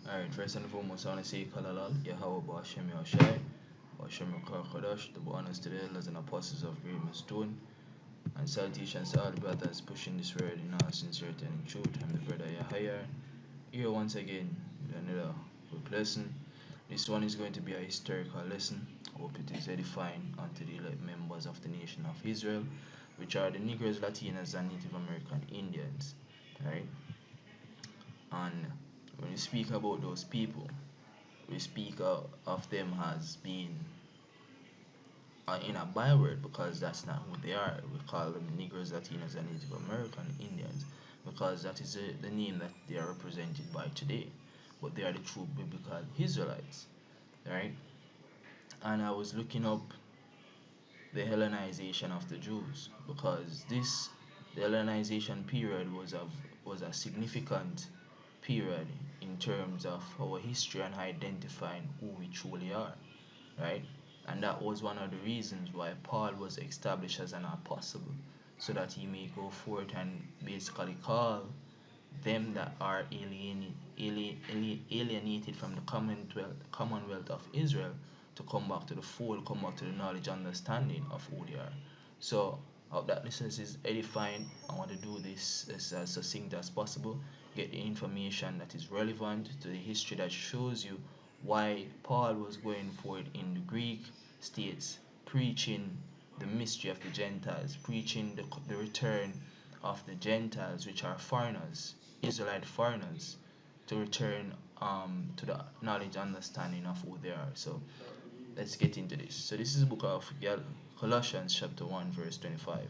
Alright, first and foremost, I want to say Kalalal, Yahweh Bashem Yahshai, Bashem Kodash, the bonus to the elders and apostles of Great Stone, and salutations to all the brothers pushing this word in all sincerity and in truth. I'm the brother Yahya, here once again with another good lesson. This one is going to be a historical lesson. I hope it is edifying unto the elect members of the nation of Israel, which are the Negroes, Latinos, and Native American Indians. Right? And when we speak about those people, we speak of them as being in a byword because that's not who they are. We call them Negroes, Latinos, and Native American Indians because that is the name that they are represented by today. But they are the true biblical Israelites, right? And I was looking up the Hellenization of the Jews because the Hellenization period was a significant period in terms of our history and identifying who we truly are, right? And that was one of the reasons why Paul was established as an apostle, so that he may go forth and basically call them that are alienated from the commonwealth of Israel to come back to the fold, come back to the knowledge, understanding of who they are. So, I hope that this is edifying. I want to do this as succinct as possible, get the information that is relevant to the history that shows you why Paul was going forward in the Greek states, preaching the mystery of the Gentiles, preaching the return of the Gentiles, which are foreigners, Israelite foreigners, to return to the knowledge, understanding of who they are. So let's get into this. So this is the book of Colossians chapter 1 verse 25.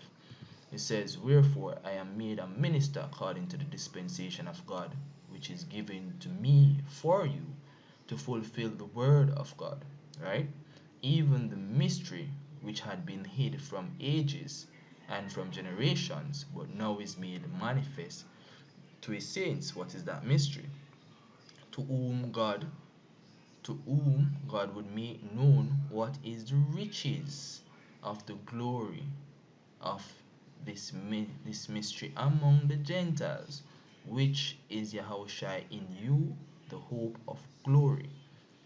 It says, "Wherefore I am made a minister according to the dispensation of God, which is given to me for you to fulfill the word of God." Right? Even the mystery which had been hid from ages and from generations, but now is made manifest to his saints. What is that mystery? To whom God would make known what is the riches of the glory of this mystery among the Gentiles, which is Yahushua in you, the hope of glory.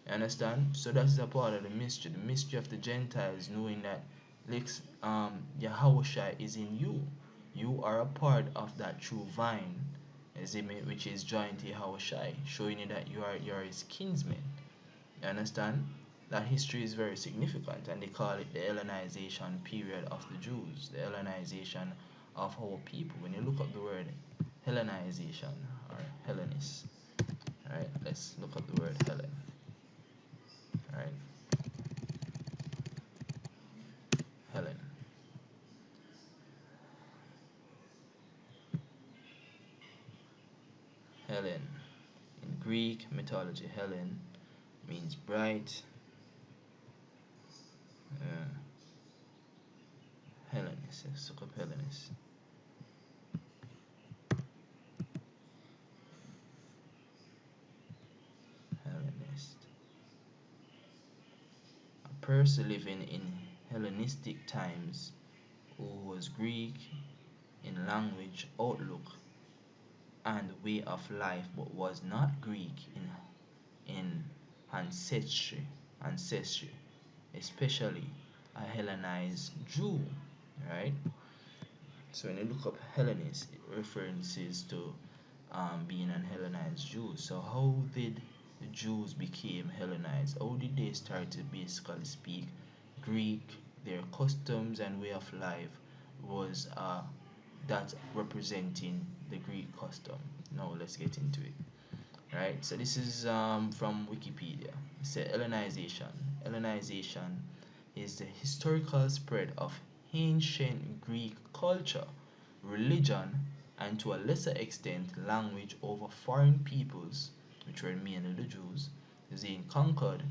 You understand? So that is a part of the mystery of the Gentiles, knowing that Yahushua is in you. You are a part of that true vine, which is joined to Yahushua, showing you that you are his kinsmen. You understand? That history is very significant, and they call it the Hellenization period of the Jews, the Hellenization of our people. When you look up the word Hellenization or Hellenist, alright, let's look up the word Hellen. Alright, Helen. Helen. In Greek mythology, Helen means bright. Hellenist. Let's look up Hellenist. Hellenist. A person living in Hellenistic times who was Greek in language, outlook, and way of life, but was not Greek in ancestry, especially a Hellenized Jew, right? So when you look up Hellenist, it references to being an Hellenized Jew. So how did the Jews became Hellenized? How did they start to basically speak Greek? Their customs and way of life was that representing the Greek custom. Now let's get into it. Right, so this is from Wikipedia. It says Hellenization. Hellenization is the historical spread of ancient Greek culture, religion, and to a lesser extent language over foreign peoples, which were mainly the Jews, being conquered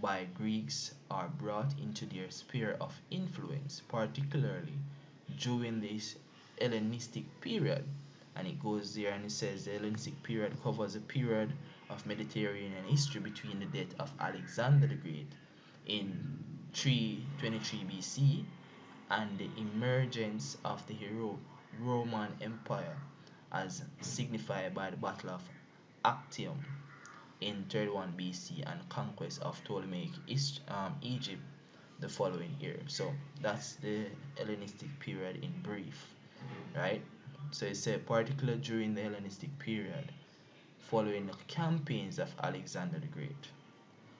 by Greeks or brought into their sphere of influence, particularly during this Hellenistic period. And it goes there and it says the Hellenistic period covers a period of Mediterranean history between the death of Alexander the Great in 323 BC and the emergence of the Roman Empire as signified by the Battle of Actium in 31 BC and conquest of Ptolemaic Egypt the following year. So that's the Hellenistic period in brief, right? So it's said particularly during the Hellenistic period, following the campaigns of Alexander the Great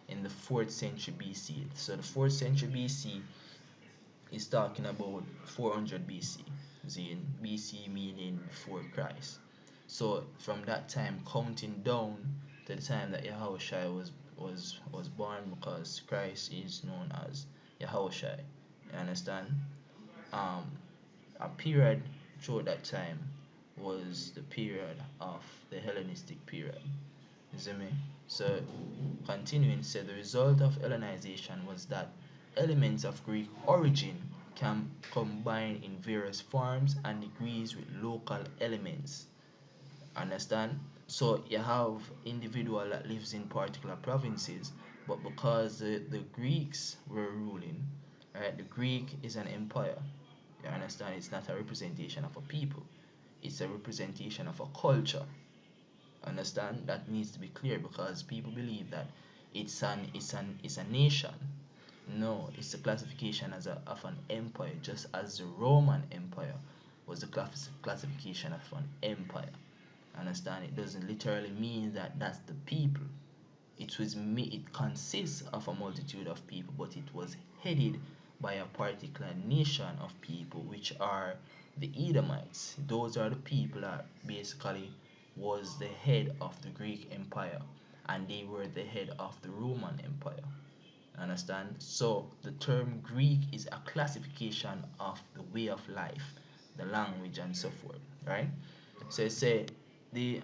in the 4th century BC. So the 4th century BC is talking about 400 BC. Zine BC meaning before Christ. So from that time counting down to the time that Yahushua was born, because Christ is known as Yahushua. You understand? Um, a period throughout that time was the period of the Hellenistic period. You see me? So continuing, said the result of Hellenization was that elements of Greek origin can combine in various forms and degrees with local elements. Understand? So you have individual that lives in particular provinces, but because the Greeks were ruling, right? The Greek is an empire. You understand? It's not a representation of a people. It's a representation of a culture. Understand? That needs to be clear, because people believe that it's a nation. No, it's a classification of an empire, just as the Roman Empire was the classification of an empire. Understand? It doesn't literally mean that that's the people. It consists of a multitude of people, but it was headed by a particular nation of people, which are the Edomites. Those are the people that basically was the head of the Greek Empire, and they were the head of the Roman Empire. Understand? So the term Greek is a classification of the way of life, the language, and so forth. Right? So it said the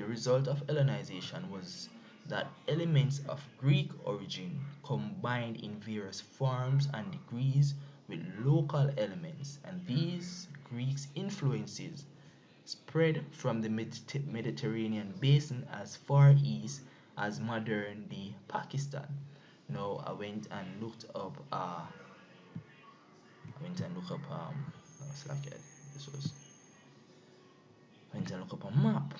result of Hellenization was that elements of Greek origin combined in various forms and degrees with local elements, and these Greek influences spread from the Mediterranean basin as far east as modern day Pakistan. Now I went and looked up what's like it? This was I went and looked up a map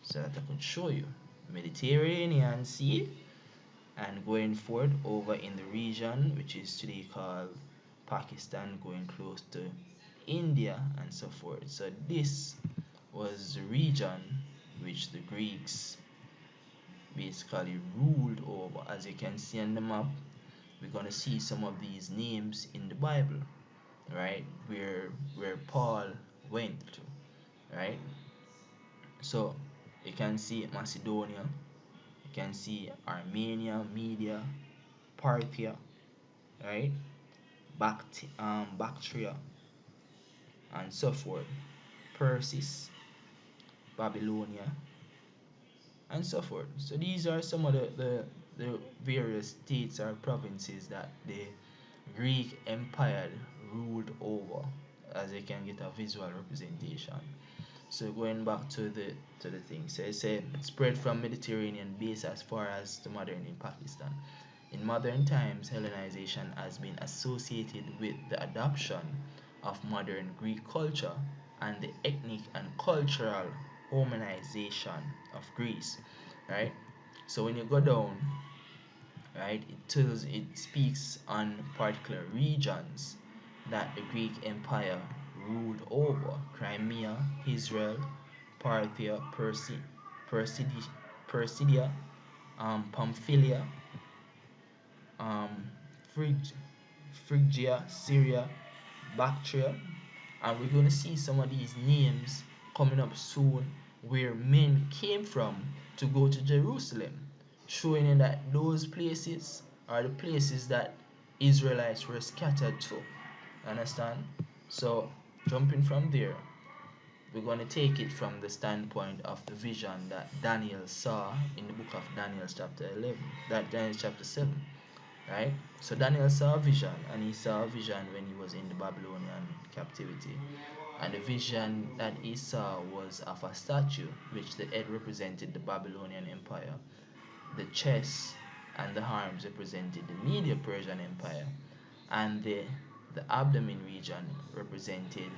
so that I could show you Mediterranean Sea, and going forward over in the region which is today called Pakistan, going close to India and so forth. So this was the region which the Greeks basically ruled over. As you can see on the map, we're gonna see some of these names in the Bible, right? Where Paul went to, right? So you can see Macedonia, you can see Armenia, Media, Parthia, right? Bactria, and so forth. Persis, Babylonia, and so forth. So these are some of the various states or provinces that the Greek Empire ruled over, as you can get a visual representation. So going back to the thing, so it said spread from Mediterranean base as far as the modern in Pakistan. In modern times, Hellenization has been associated with the adoption of modern Greek culture and the ethnic and cultural Romanization of Greece, right? So when you go down, right, it speaks on particular regions that the Greek Empire ruled over: Crimea, Israel, Parthia, Persidia, Pamphylia, um, Phrygia, Syria, Bactria, and we're going to see some of these names coming up soon, where men came from to go to Jerusalem, showing that those places are the places that Israelites were scattered to. Understand? So jumping from there, we're going to take it from the standpoint of the vision that Daniel saw in the book of Daniel chapter 11, that Daniel chapter 7, right? So Daniel saw a vision, and he saw a vision when he was in the Babylonian captivity, and the vision that he saw was of a statue which the head represented the Babylonian Empire, the chest and the arms represented the Medo-Persian Empire, and the abdomen region represented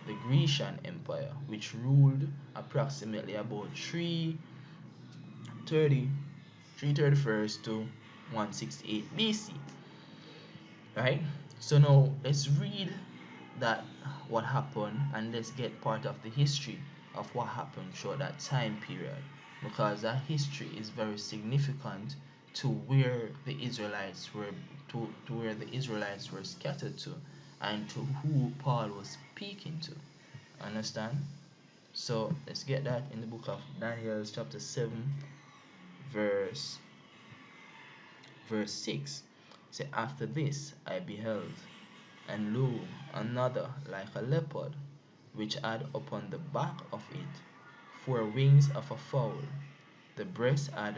the Grecian Empire, which ruled approximately about 3 30 331st to 168 BC, right? So now let's read that what happened, and let's get part of the history of what happened throughout that time period, because that history is very significant to where the Israelites were, to where the Israelites were scattered to, and to who Paul was speaking to. Understand? So let's get that in the book of Daniel chapter 7 verse 6. Say, after this I beheld, and lo, another like a leopard, which had upon the back of it 4 wings of a fowl. The breast had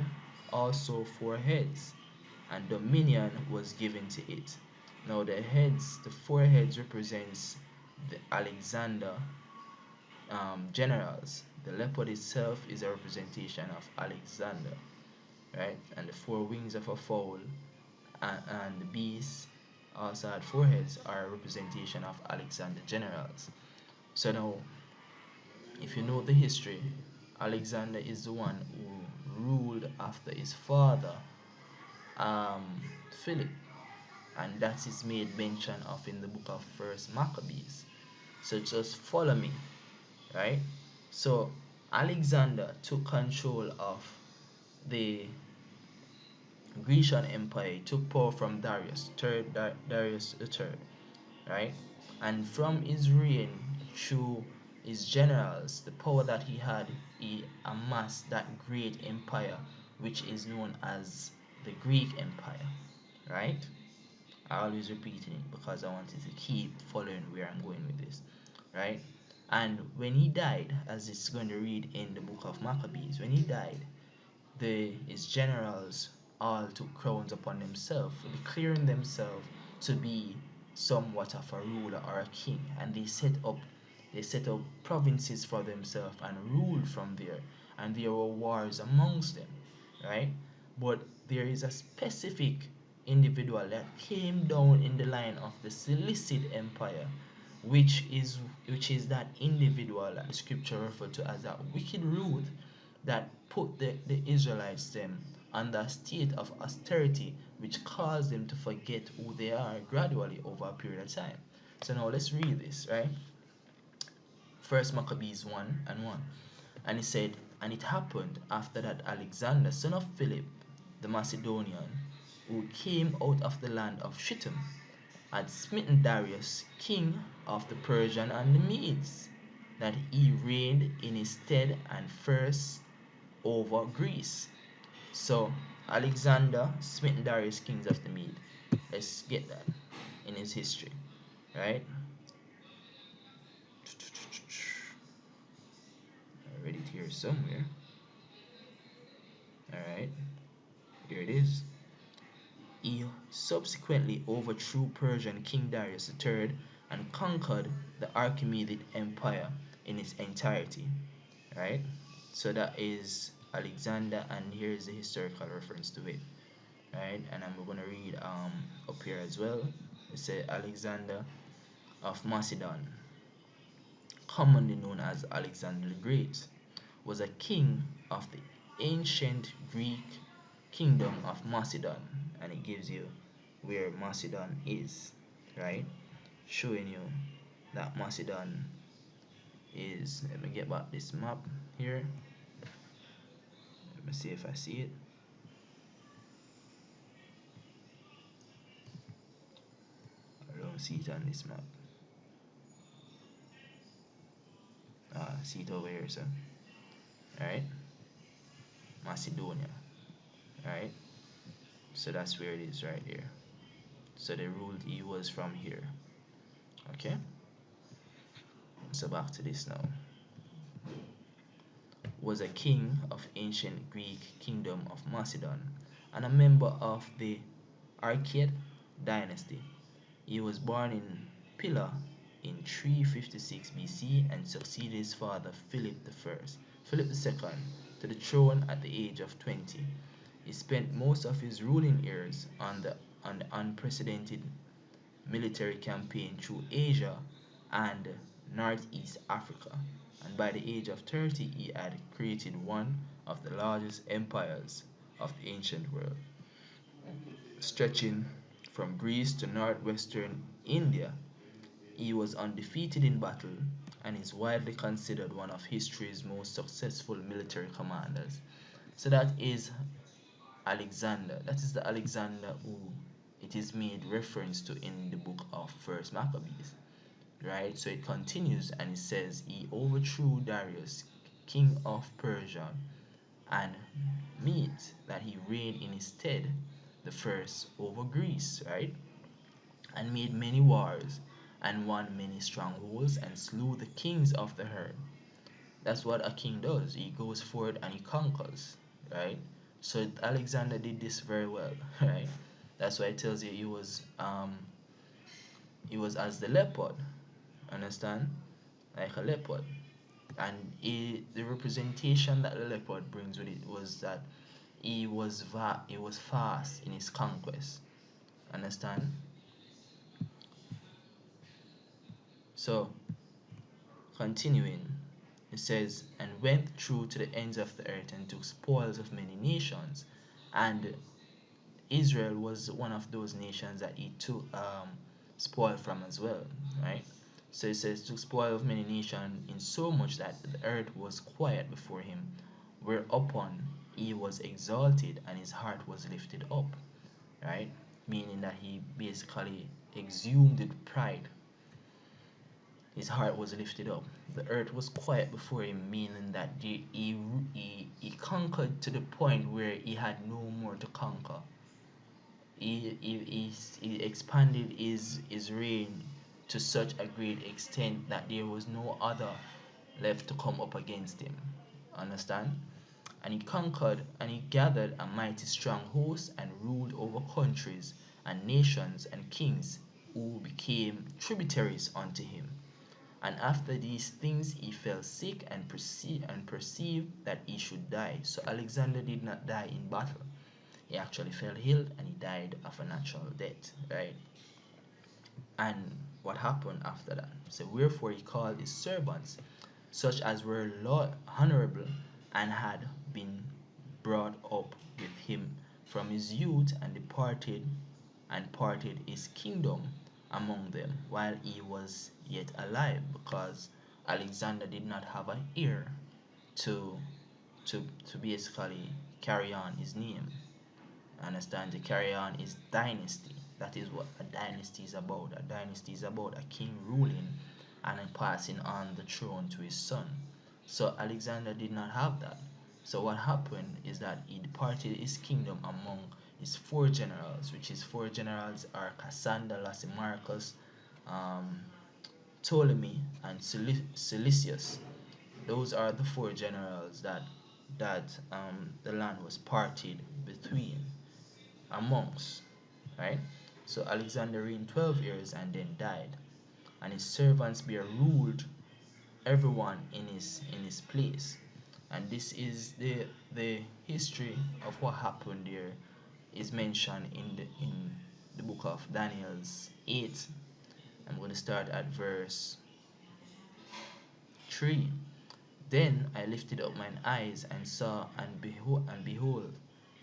also 4 heads, and dominion was given to it. Now the 4 heads represents the Alexander generals. The leopard itself is a representation of Alexander, right? And the 4 wings of a fowl, and the beast also had 4 heads, are a representation of Alexander generals. So now, if you know the history, Alexander is the one who ruled after his father, um, Philip, and that is made mention of in the book of First Maccabees. So just follow me, right? So Alexander took control of the Grecian Empire. He took power from Darius the third, right? And from his reign, through his generals, the power that he had, he amassed that great empire, which is known as the Greek Empire, right? I always repeating it because I wanted to keep following where I'm going with this, right? And when he died, as it's going to read in the book of Maccabees, when he died, his generals all took crowns upon themselves, declaring themselves to be somewhat of a ruler or a king, and they set up provinces for themselves and ruled from there, and there were wars amongst them, right? But there is a specific individual that came down in the line of the Seleucid Empire, which is that individual that the scripture referred to as that wicked root that put the Israelites them under a state of austerity, which caused them to forget who they are gradually over a period of time. So now let's read this, right? First Maccabees 1 and 1. And he said, and it happened after that Alexander, son of Philip the Macedonian, who came out of the land of Shittim, had smitten Darius, king of the Persian and the Medes, that he reigned in his stead and first over Greece. So Alexander smitten Darius, kings of the Mede. Let's get that in his history, right? I read it here somewhere. Alright, here it is. He subsequently overthrew Persian King Darius III and conquered the Achaemenid Empire in its entirety. Right? So that is Alexander, and here is the historical reference to it. Right? And I'm going to read up here as well. It says Alexander of Macedon, commonly known as Alexander the Great, was a king of the ancient Greek kingdom of Macedon, and it gives you where Macedon is, right? Showing you that Macedon is, let me get back this map here. Let me see if I see it. I don't see it on this map. See it over here, sir. Alright, Macedonia. Alright, so that's where it is right here. So they ruled, he was from here. Okay, so back to this now. Was a king of ancient Greek kingdom of Macedon and a member of the Archead dynasty. He was born in Pilla in 356 BC and succeeded his father Philip II to the throne at the age of 20. He spent most of his ruling years on the unprecedented military campaign through Asia and Northeast Africa, and by the age of 30 he had created one of the largest empires of the ancient world, stretching from Greece to northwestern India. He was undefeated in battle and is widely considered one of history's most successful military commanders. So that is Alexander. That is the Alexander who it is made reference to in the book of First Maccabees. Right? So it continues and it says he overthrew Darius, king of Persia, and made that he reigned in his stead the first over Greece, right? And made many wars and won many strongholds and slew the kings of the earth. That's what a king does. He goes forward and he conquers, right? So Alexander did this very well, right? That's why it tells you he was as the leopard, understand? Like a leopard. And the representation that the leopard brings with it was that he was fast in his conquest, understand? So continuing, it says, and went through to the ends of the earth and took spoils of many nations. And Israel was one of those nations that he took spoil from as well, right? So it says, took spoil of many nations, in so much that the earth was quiet before him, whereupon he was exalted and his heart was lifted up, right? Meaning that he basically exhumed pride. His heart was lifted up. The earth was quiet before him, meaning that he conquered to the point where he had no more to conquer. He expanded his reign to such a great extent that there was no other left to come up against him. Understand? And he conquered and he gathered a mighty strong host and ruled over countries and nations and kings who became tributaries unto him. And after these things he fell sick and perceived that he should die. So Alexander did not die in battle. He actually fell ill and he died of a natural death, right? And what happened after that? So wherefore he called his servants, such as were honorable and had been brought up with him from his youth, and parted his kingdom among them while he was yet alive, because Alexander did not have an heir to to basically carry on his name. Understand? To carry on his dynasty. That is what a dynasty is about. A dynasty is about a king ruling and then passing on the throne to his son. So Alexander did not have that. So what happened is that he departed his kingdom among his four generals, which his four generals are Cassander, Lysimachus, um, Ptolemy, and Seleucus. Those are the four generals that the land was parted between amongst, right? So Alexander reigned 12 years and then died, and his servants bare ruled everyone in his place. And this is the history of what happened there is mentioned in the book of Daniel's 8. I'm going to start at verse 3. Then I lifted up mine eyes and saw, and behold,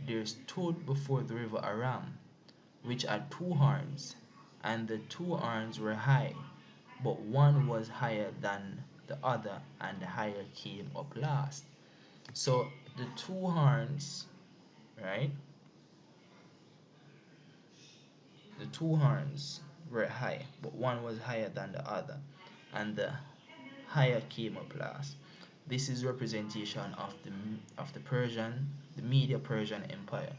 there stood before the river a ram, which had two horns, and the two horns were high, but one was higher than the other, and the higher came up last. So the two horns, right? The two horns were high, but one was higher than the other, and the higher came up last. This is representation of the Media Persian Empire.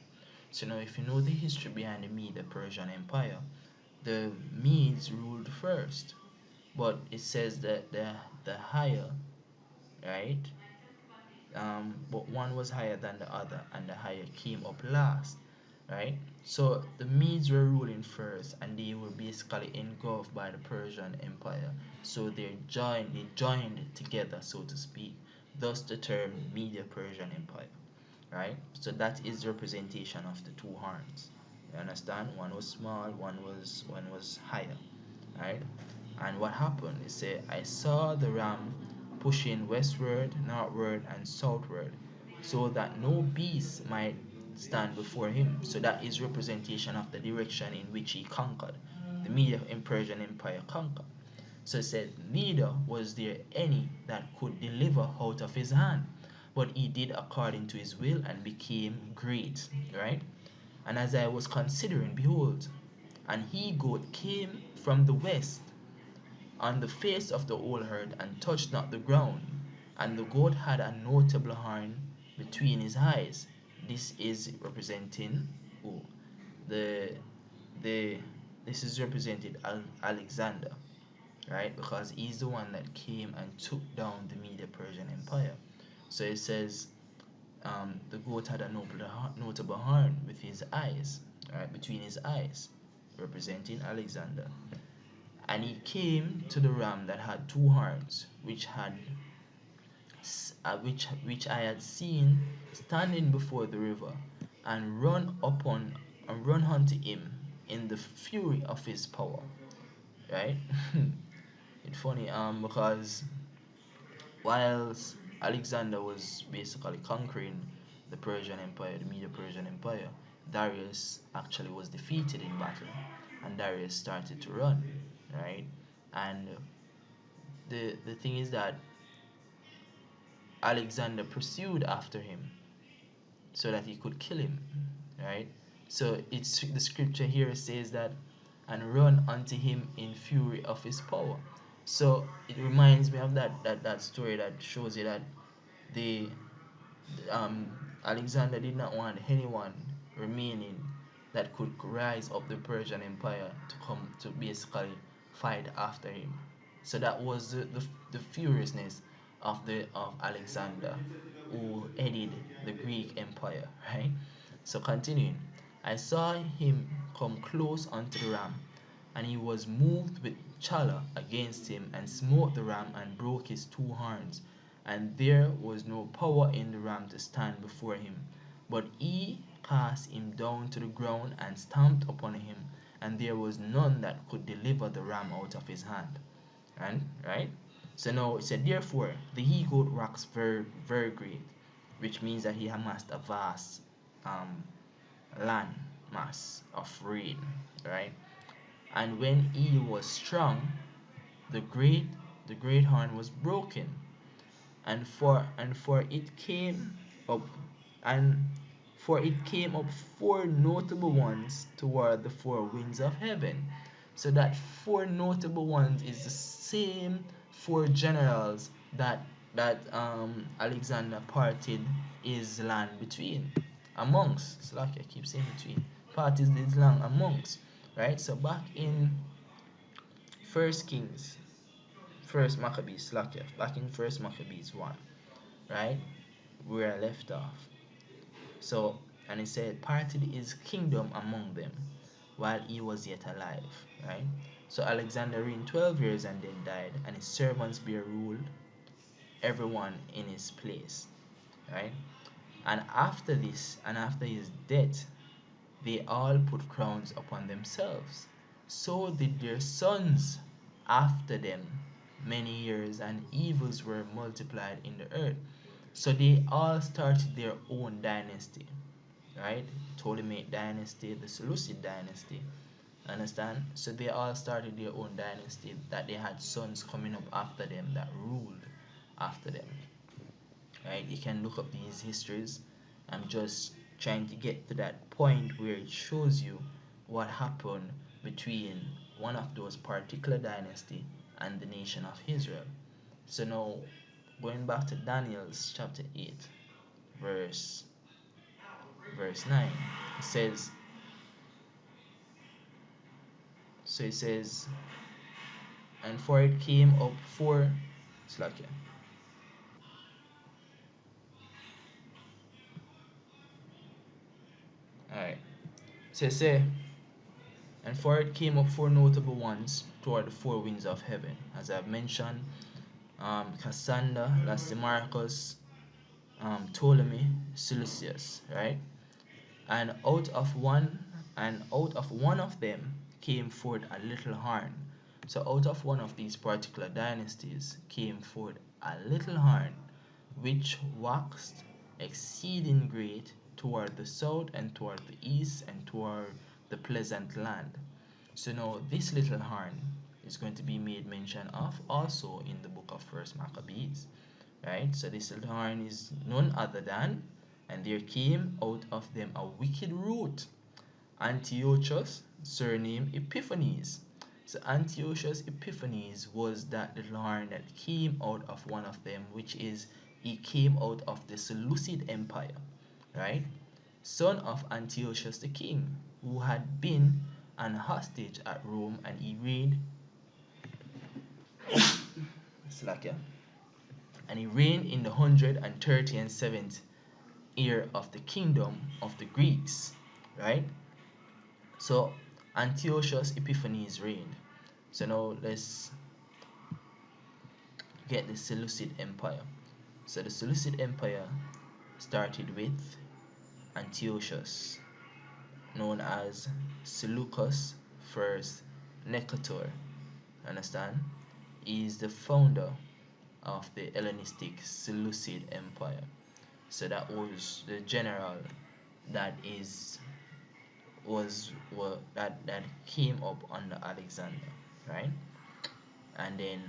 So now, if you know the history behind the Media Persian Empire, the Medes ruled first, but it says that the higher, right? But one was higher than the other, and the higher came up last, right? So the Medes were ruling first, and they were basically engulfed by the Persian Empire. So they joined together, so to speak. Thus the term Media Persian Empire, right? So that is the representation of the two horns. You understand? One was small, one was higher, right? And what happened is, say, I saw the ram pushing westward, northward, and southward. so that no beast might stand before him. So that is representation of the direction in which he conquered. The Media and Persian Empire conquered. So it said, neither was there any that could deliver out of his hand, but he did according to his will and became great. Right? And as I was considering, behold, an he goat came from the west on the face of the whole herd and touched not the ground. And the goat had a notable horn between his eyes. This is representing who? The the this is represented Alexander, right? Because he's the one that came and took down the Media Persian Empire. So it says the goat had a notable horn with his eyes, right, between his eyes, representing Alexander. And he came to the ram that had two horns, which I had seen standing before the river, and run unto him in the fury of his power. Right? It's funny because whilst Alexander was basically conquering the Persian Empire, the Medo Persian Empire, Darius actually was defeated in battle, and Darius started to run, right? And the thing is that Alexander pursued after him so that he could kill him, right? So it's the scripture here says that, and run unto him in fury of his power. So it reminds me of that story that shows you that the um, Alexander did not want anyone remaining that could rise up the Persian Empire to come to basically fight after him. So that was the furiousness of Alexander, who headed the Greek Empire, right? So continuing, I saw him come close unto the ram, and he was moved with choler against him, and smote the ram and broke his two horns, and there was no power in the ram to stand before him. But he cast him down to the ground and stamped upon him, and there was none that could deliver the ram out of his hand. And right? So now it said, therefore the he goat waxed very, very great, which means that he amassed a vast land mass of rain, right? And when he was strong, the great horn was broken, and for it came up and for it came up four notable ones toward the four winds of heaven. So that four notable ones is the same four generals that Alexander parted his land between, amongst. It's like I keep saying between. Parted his land amongst, right? So back in First Kings, First Maccabees, back in First Maccabees 1, right? Where I left off. So, and it said, parted his kingdom among them while he was yet alive, right? So Alexander reigned 12 years and then died, and his servants bare ruled, everyone in his place, right? And after this, and after his death, they all put crowns upon themselves. So did their sons after them many years, and evils were multiplied in the earth. So they all started their own dynasty, right? Ptolemaic dynasty, the Seleucid dynasty. Understand? So they all started their own dynasty, that they had sons coming up after them that ruled after them. Right? You can look up these histories. I'm just trying to get to that point where it shows you what happened between one of those particular dynasty and the nation of Israel. So now going back to Daniel's chapter 8, verse 9, it says, so it says, and for it came up four, Slakia. Alright. So say, and for it came up four notable ones toward the four winds of heaven, as I've mentioned, Cassander, Lysimachus, Ptolemy, Seleucus, right? And out of one of them came forth a little horn. So out of one of these particular dynasties came forth a little horn, which waxed exceeding great, toward the south and toward the east and toward the pleasant land. So now this little horn is going to be made mention of also in the book of First Maccabees, right? So this little horn is none other than, and there came out of them a wicked root, Antiochus, surname Epiphanes. So Antiochus Epiphanes was that little horn that came out of one of them, which is he came out of the Seleucid Empire, right? Son of Antiochus the king, who had been an hostage at Rome, and he reigned Slakia, and he reigned in the 137th year of the kingdom of the Greeks, right? So Antiochus Epiphanes reigned. So now let's get the Seleucid Empire. So the Seleucid Empire started with Antiochus, known as Seleucus First Necator. Understand? He is the founder of the Hellenistic Seleucid Empire. So that was the general that is was that came up under Alexander, right? And then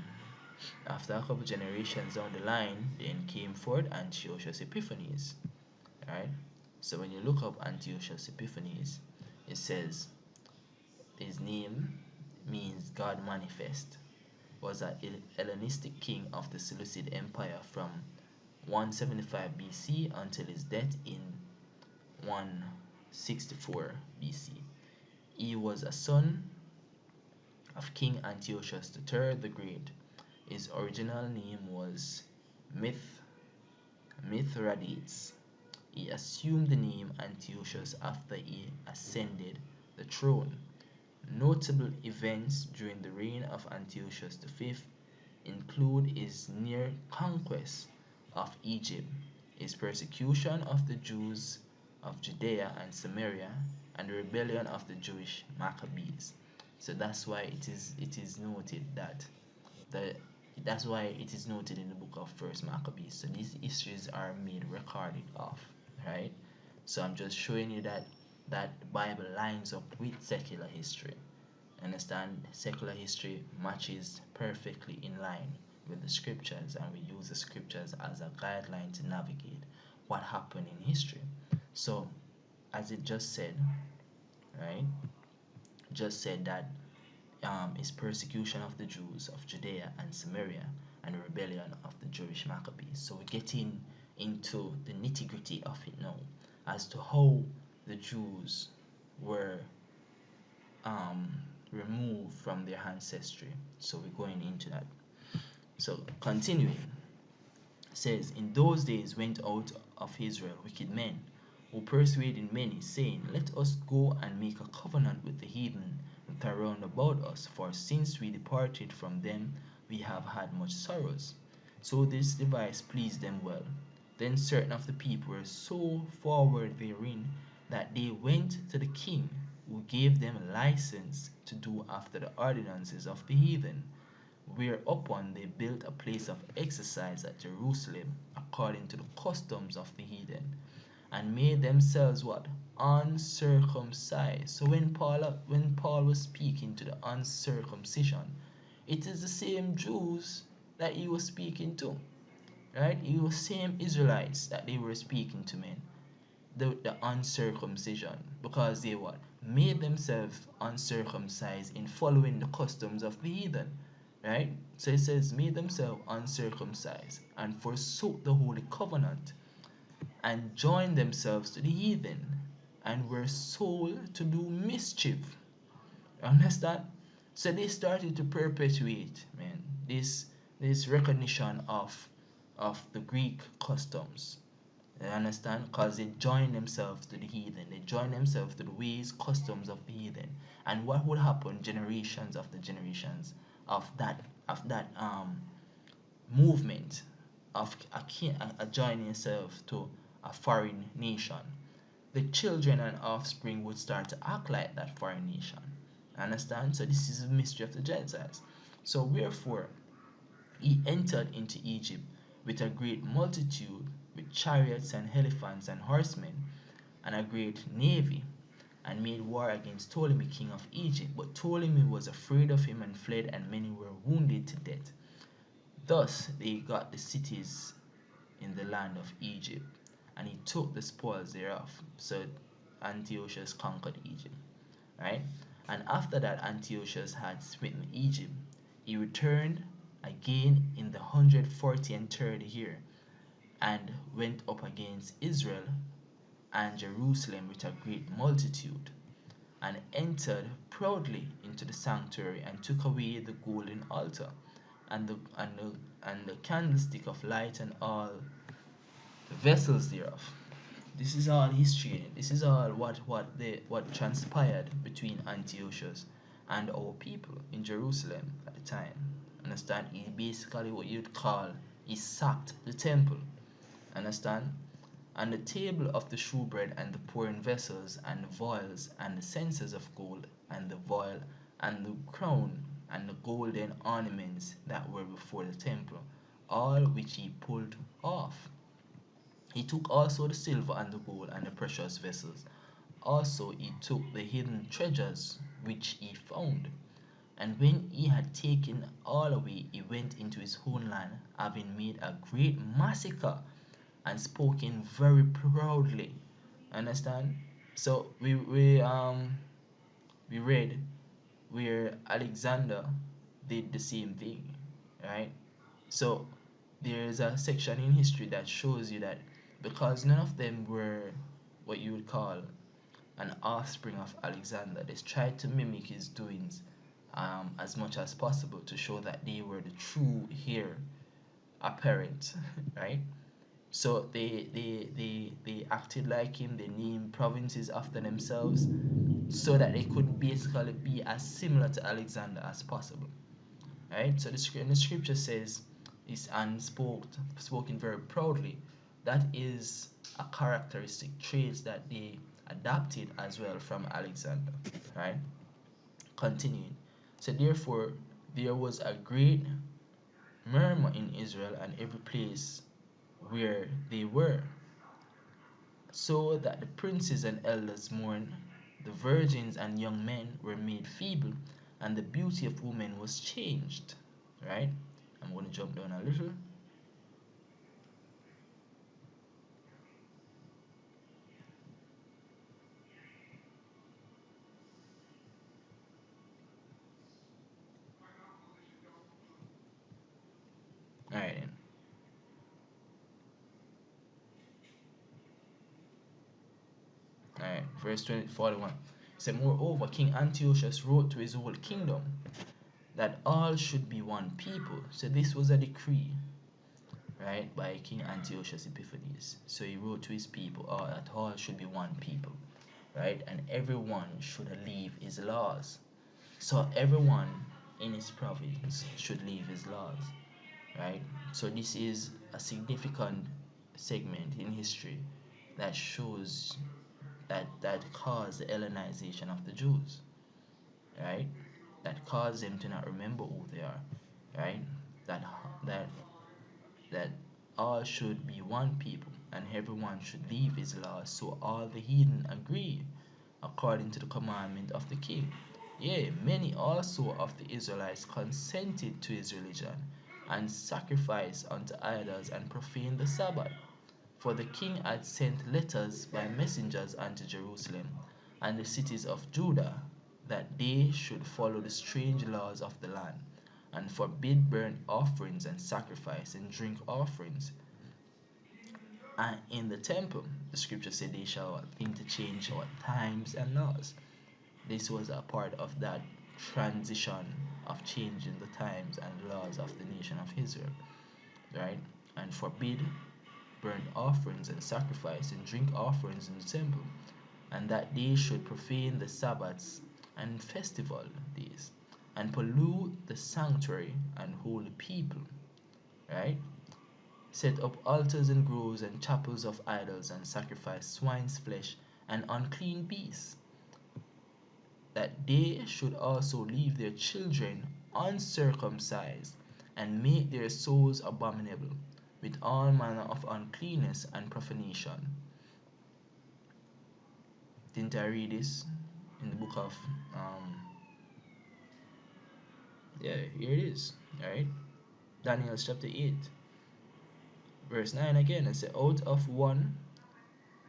after a couple generations down the line, then came forth Antiochus Epiphanes, right? So when you look up Antiochus Epiphanes, it says his name means God manifest. Was a Hellenistic king of the Seleucid Empire from 175 BC until his death in 164 BC. He was a son of King Antiochus III the Great. His original name was Mithridates. He assumed the name Antiochus after he ascended the throne. Notable events during the reign of Antiochus V include his near conquest of Egypt, his persecution of the Jews of Judea and Samaria, and the rebellion of the Jewish Maccabees. So that's why it is noted that the that's why it is noted in the book of First Maccabees. So these histories are made recorded of, right? So I'm just showing you that the Bible lines up with secular history. Understand? Secular history matches perfectly in line with the scriptures, and we use the scriptures as a guideline to navigate what happened in history. So as it just said, right? Just said that is persecution of the Jews of Judea and Samaria and the rebellion of the Jewish Maccabees. So we're getting into the nitty-gritty of it now as to how the Jews were removed from their ancestry. So we're going into that. So continuing, says, in those days went out of Israel wicked men who persuaded many, saying, let us go and make a covenant with the heathen that are round about us, for since we departed from them we have had much sorrows. So this device pleased them well. Then certain of the people were so forward therein that they went to the king, who gave them license to do after the ordinances of the heathen, whereupon they built a place of exercise at Jerusalem according to the customs of the heathen, and made themselves what? Uncircumcised. So when Paul was speaking to the uncircumcision, it is the same Jews that he was speaking to, right? It was same Israelites that they were speaking to, men. The uncircumcision, because they what? Made themselves uncircumcised in following the customs of the heathen, right? So it says made themselves uncircumcised and forsook the holy covenant and joined themselves to the heathen and were sold to do mischief. Understand? So they started to perpetuate, man, this recognition of the Greek customs. You understand? Because they joined themselves to the heathen. They joined themselves to the ways, customs of the heathen. And what would happen generations after generations of that movement of a joining yourself to a foreign nation? The children and offspring would start to act like that foreign nation. Understand? So this is a mystery of the Gentiles. So wherefore he entered into Egypt with a great multitude, with with chariots and elephants and horsemen, and a great navy, and made war against Ptolemy, king of Egypt. But Ptolemy was afraid of him and fled, and many were wounded to death. Thus they got the cities in the land of Egypt, and he took the spoils thereof. So Antiochus conquered Egypt, right? And after that, Antiochus had smitten Egypt. He returned again in the 143rd year, and went up against Israel and Jerusalem with a great multitude, and entered proudly into the sanctuary, and took away the golden altar, and the candlestick of light, and all the vessels thereof. This is all history. This is all what transpired between Antiochus and our people in Jerusalem at the time. Understand? He basically what you'd call he sacked the temple. Understand? And the table of the shewbread, and the pouring vessels, and the vials, and the censers of gold, and the vial, and the crown, and the golden ornaments that were before the temple, all which he pulled off. He took also the silver and the gold and the precious vessels. Also he took the hidden treasures which he found. And when he had taken all away, he went into his own land, having made a great massacre, and spoken very proudly. Understand? So we read where Alexander did the same thing, right? So there's a section in history that shows you that because none of them were what you would call an offspring of Alexander, they tried to mimic his doings as much as possible to show that they were the true heir apparent, right? So they acted like him, they named provinces after themselves so that they could basically be as similar to Alexander as possible. Right? So the scripture says is and spoken very proudly. That is a characteristic trait that they adapted as well from Alexander. Right? Continuing. So therefore there was a great murmur in Israel and every place where they were, so that the princes and elders mourned, the virgins and young men were made feeble, and the beauty of women was changed. Right? I'm going to jump down a little. Alright then. Alright, verse 41. It said, moreover, King Antiochus wrote to his whole kingdom that all should be one people. So this was a decree, right, by King Antiochus Epiphanes. So he wrote to his people that all should be one people, right, and everyone should leave his laws. So everyone in his province should leave his laws, right? So this is a significant segment in history that shows that caused the Hellenization of the Jews, right? That caused them to not remember who they are, right? That that that all should be one people, and everyone should leave his laws. So all the heathen agree, according to the commandment of the king. Yea, many also of the Israelites consented to his religion, and sacrificed unto idols, and profaned the Sabbath. For the king had sent letters by messengers unto Jerusalem and the cities of Judah, that they should follow the strange laws of the land, and forbid burnt offerings and sacrifice and drink offerings. And in the temple, the scripture said they shall think to change our times and laws. This was a part of that transition of changing the times and laws of the nation of Israel, right? And forbid burnt offerings and sacrifice and drink offerings in the temple, and that they should profane the Sabbaths and festival days, and pollute the sanctuary and holy people, right? Set up altars and groves and chapels of idols, and sacrifice swine's flesh and unclean beasts, that they should also leave their children uncircumcised, and make their souls abominable, with all manner of uncleanness and profanation. Didn't I read this in the book of yeah, here it is, right? Daniel chapter 8, verse 9 again. It says,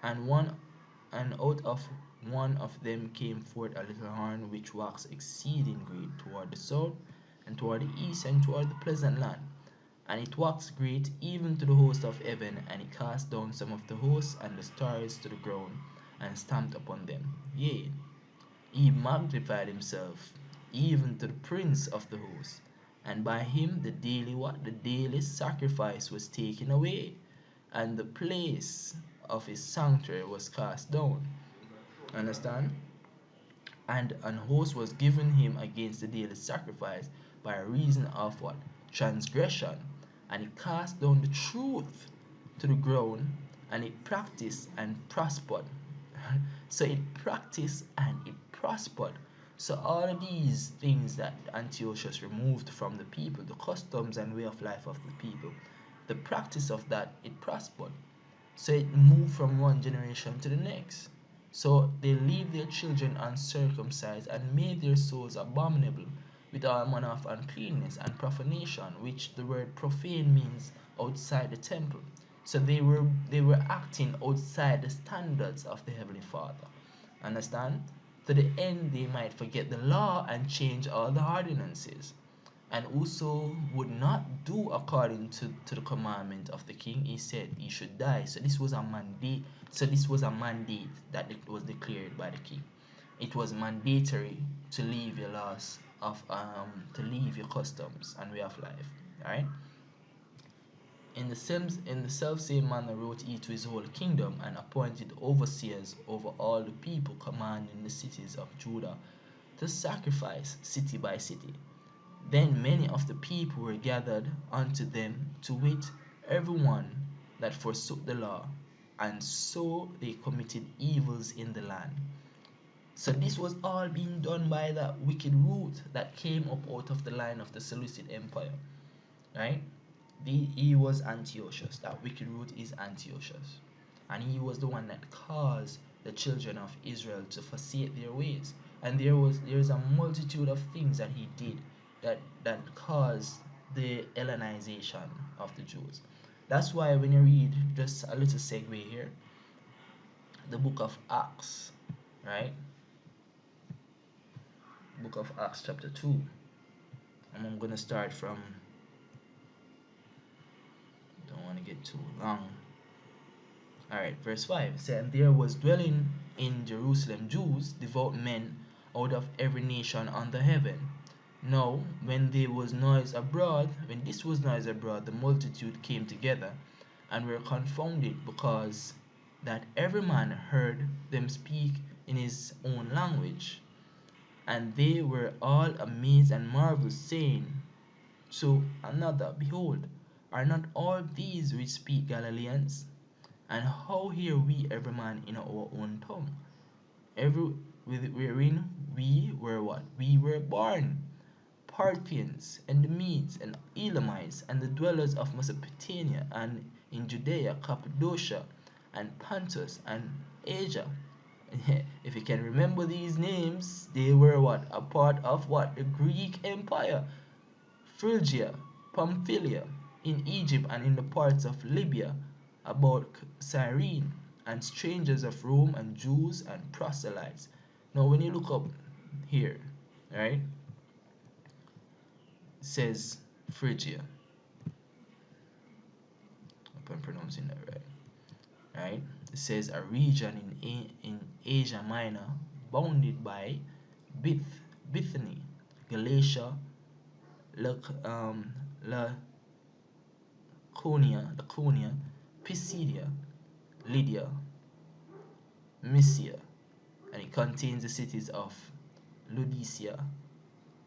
and one out of one of them came forth a little horn which waxed exceeding great toward the south, and toward the east, and toward the pleasant land. And it waxed great even to the host of heaven, and it cast down some of the hosts and the stars to the ground, and stamped upon them. Yea, he magnified himself even to the prince of the host, and by him the daily what? The daily sacrifice was taken away, and the place of his sanctuary was cast down. Understand? And an host was given him against the daily sacrifice by reason of what? Transgression. And he cast down the truth to the ground, and it practiced and prospered. So it practiced and it prospered. So all of these things that Antiochus removed from the people, the customs and way of life of the people, the practice of that, it prospered. So it moved from one generation to the next. So they leave their children uncircumcised, and made their souls abominable with all manner of uncleanness and profanation, which the word profane means outside the temple. So they were acting outside the standards of the Heavenly Father. Understand? To the end they might forget the law and change all the ordinances. And whoso would not do according to the commandment of the king, he said he should die. So this was a mandate. So this was a mandate that it was declared by the king. It was mandatory to leave your laws of to leave your customs and way of life. Alright? In the self same manner wrote he to his whole kingdom, and appointed overseers over all the people, commanding the cities of Judah to sacrifice city by city. Then many of the people were gathered unto them, to wit, every one that forsook the law, and so they committed evils in the land. So this was all being done by that wicked root that came up out of the line of the Seleucid Empire. Right? He was Antiochus. That wicked root is Antiochus. And he was the one that caused the children of Israel to forsake their ways. And there's a multitude of things that he did that caused the Hellenization of the Jews. That's why when you read, just a little segue here, the book of Acts, right? Book of Acts chapter 2. And I'm going to start from, don't want to get too long. Alright, verse 5 says, and there was dwelling in Jerusalem Jews, devout men, out of every nation under heaven. Now, when this was noise abroad, the multitude came together, and were confounded, because that every man heard them speak in his own language. And they were all amazed and marveled, saying to another, behold, are not all these which speak Galileans? And how hear we every man in our own tongue, wherein we were what? We were born? Parthians, and the Medes, and Elamites, and the dwellers of Mesopotamia, and in Judea, Cappadocia, and Pontus, and Asia. If you can remember these names, they were what? A part of what? The Greek Empire. Phrygia, Pamphylia, in Egypt, and in the parts of Libya, about Cyrene, and strangers of Rome, and Jews, and proselytes. Now, when you look up here, right? It says Phrygia. I hope I'm pronouncing that right. It says a region in Asia Minor, bounded by Bithynia, Galatia, Laconia, Pisidia, Lydia, Mysia, and it contains the cities of Laodicea,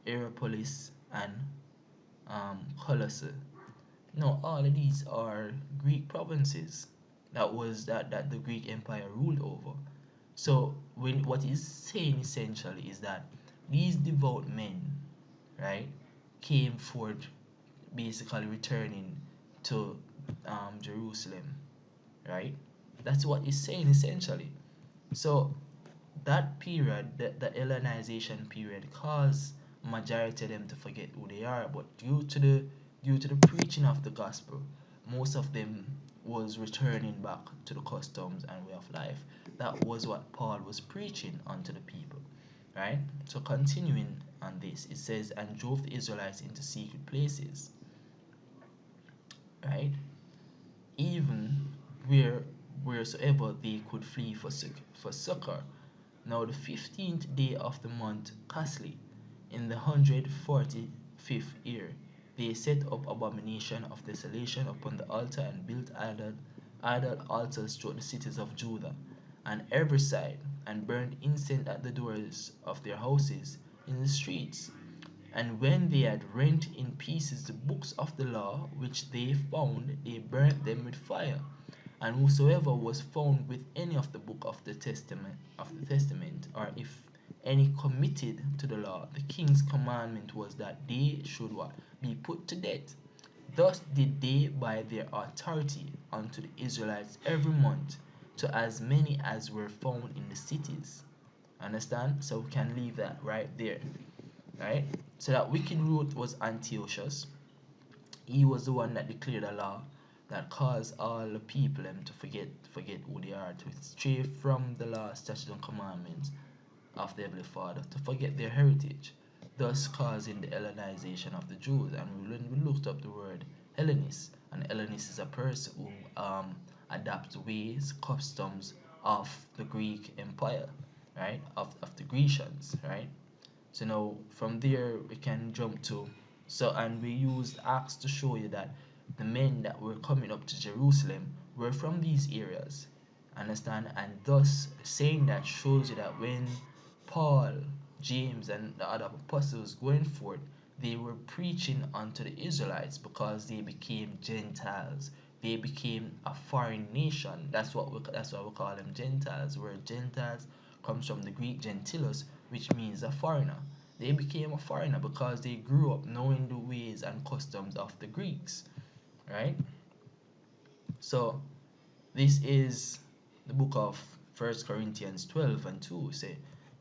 Hierapolis, and Colossae. Now, all of these are Greek provinces that the Greek Empire ruled over. So, what he's saying essentially is that these devout men, right, came forth, basically returning to Jerusalem, right? That's what it's saying essentially. So that period, the Hellenization period, caused majority of them to forget who they are. But due to the preaching of the gospel, most of them was returning back to the customs and way of life. That was what Paul was preaching unto the people, right? So continuing on this, it says, and drove the Israelites into secret places, right? Even where wheresoever they could flee for succor. Now the 15th day of the month Casli, in the 145th year, they set up abomination of desolation upon the altar and built idol altars throughout the cities of Judah and every side, and burned incense at the doors of their houses in the streets. And when they had rent in pieces the books of the law which they found, they burnt them with fire. And whosoever was found with any of the book of the testament, or if any committed to the law, the king's commandment was that they should what? Be put to death. Thus did they by their authority unto the Israelites every month, to as many as were found in the cities. Understand? So we can leave that right there. Right? So that wicked root was Antiochus. He was the one that declared a law that caused all the people them to forget who they are, to stray from the law, statutes, and commandments of the Heavenly Father, to forget their heritage, thus causing the Hellenization of the Jews. And when we looked up the word Hellenist, and Hellenist is a person who adapts ways, customs of the Greek Empire, right? Of the Grecians, right? So now from there we can jump to, and we used Acts to show you that the men that were coming up to Jerusalem were from these areas. Understand? And thus saying that shows you that when Paul, James, and the other apostles going forth, they were preaching unto the Israelites because they became Gentiles. They became a foreign nation. That's why we call them Gentiles. Where Gentiles comes from the Greek gentilos, which means a foreigner. They became a foreigner because they grew up knowing the ways and customs of the Greeks, right? So this is the book of 1 Corinthians 12 and 2. Say,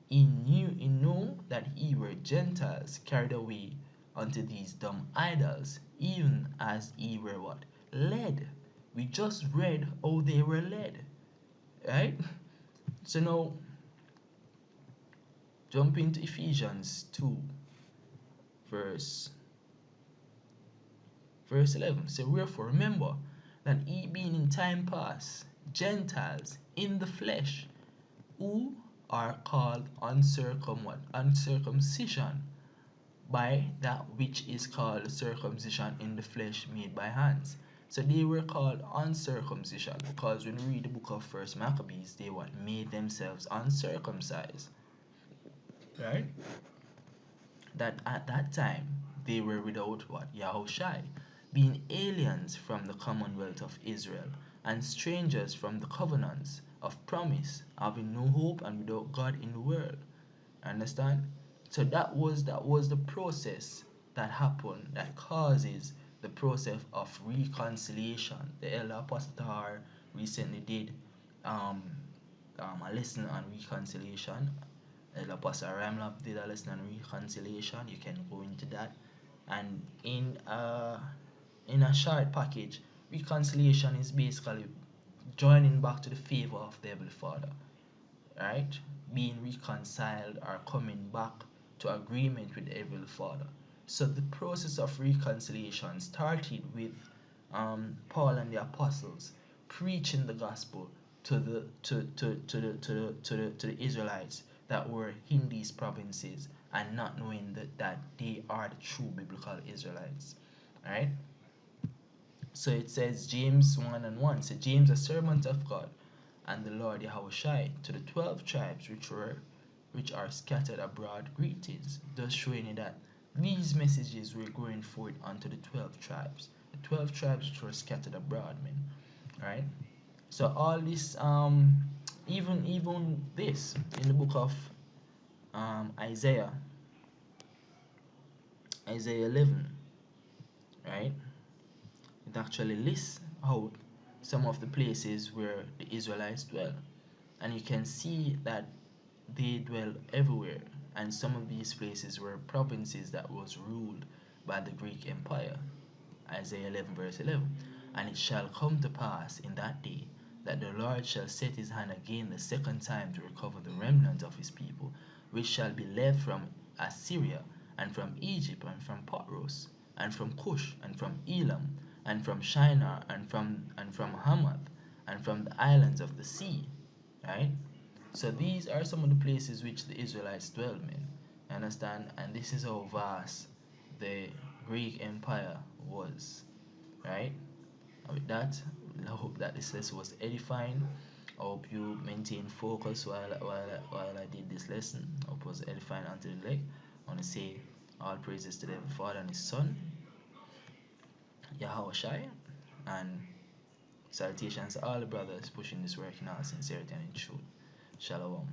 he knew that ye were Gentiles carried away unto these dumb idols, even as ye were what? Led. We just read how they were led, right? So now jump into Ephesians 2 verse 11. So wherefore remember that ye being in time past Gentiles in the flesh, who are called uncircumcision, by that which is called circumcision in the flesh made by hands. So they were called uncircumcision because when we read the book of First Maccabees, they what? Made themselves uncircumcised, right? That at that time they were without what? Yahushai, being aliens from the commonwealth of Israel, and strangers from the covenants of promise, having no hope and without God in the world. Understand? So that was the process that happened, that causes the process of reconciliation. The elder apostle Tahar recently did um, a lesson on reconciliation. Elder apostle Ramlap did a lesson on reconciliation. You can go into that. And in a short package, reconciliation is basically joining back to the favor of the Heavenly Father, right? Being reconciled or coming back to agreement with the Heavenly Father. So the process of reconciliation started with Paul and the apostles preaching the gospel to the Israelites that were in these provinces and not knowing that they are the true biblical Israelites. Right? So it says James 1 and 1. So James, a servant of God and the Lord Yahushai, to the 12 tribes which are scattered abroad, greetings, thus showing you that these messages were going forth unto the 12 tribes. The 12 tribes which were scattered abroad, man. Right? So all this even this in the book of Isaiah 11, right? It actually lists out some of the places where the Israelites dwell, and you can see that they dwell everywhere, and some of these places were provinces that was ruled by the Greek Empire. Isaiah 11 verse 11. And it shall come to pass in that day that the Lord shall set his hand again the second time to recover the remnant of his people, which shall be left from Assyria, and from Egypt, and from Paros, and from Cush, and from Elam, and from Shinar, and from Hamath, and from the islands of the sea. Right? So these are some of the places which the Israelites dwelled in. Understand? And this is how vast the Greek Empire was. Right? And with that, I hope that this lesson was edifying. I hope you maintain focus while I did this lesson. I hope it was edifying unto the leg. I want to say all praises to the Father and His Son, Yahweh Shai, and salutations to all the brothers pushing this work in all sincerity and in truth. Shalom.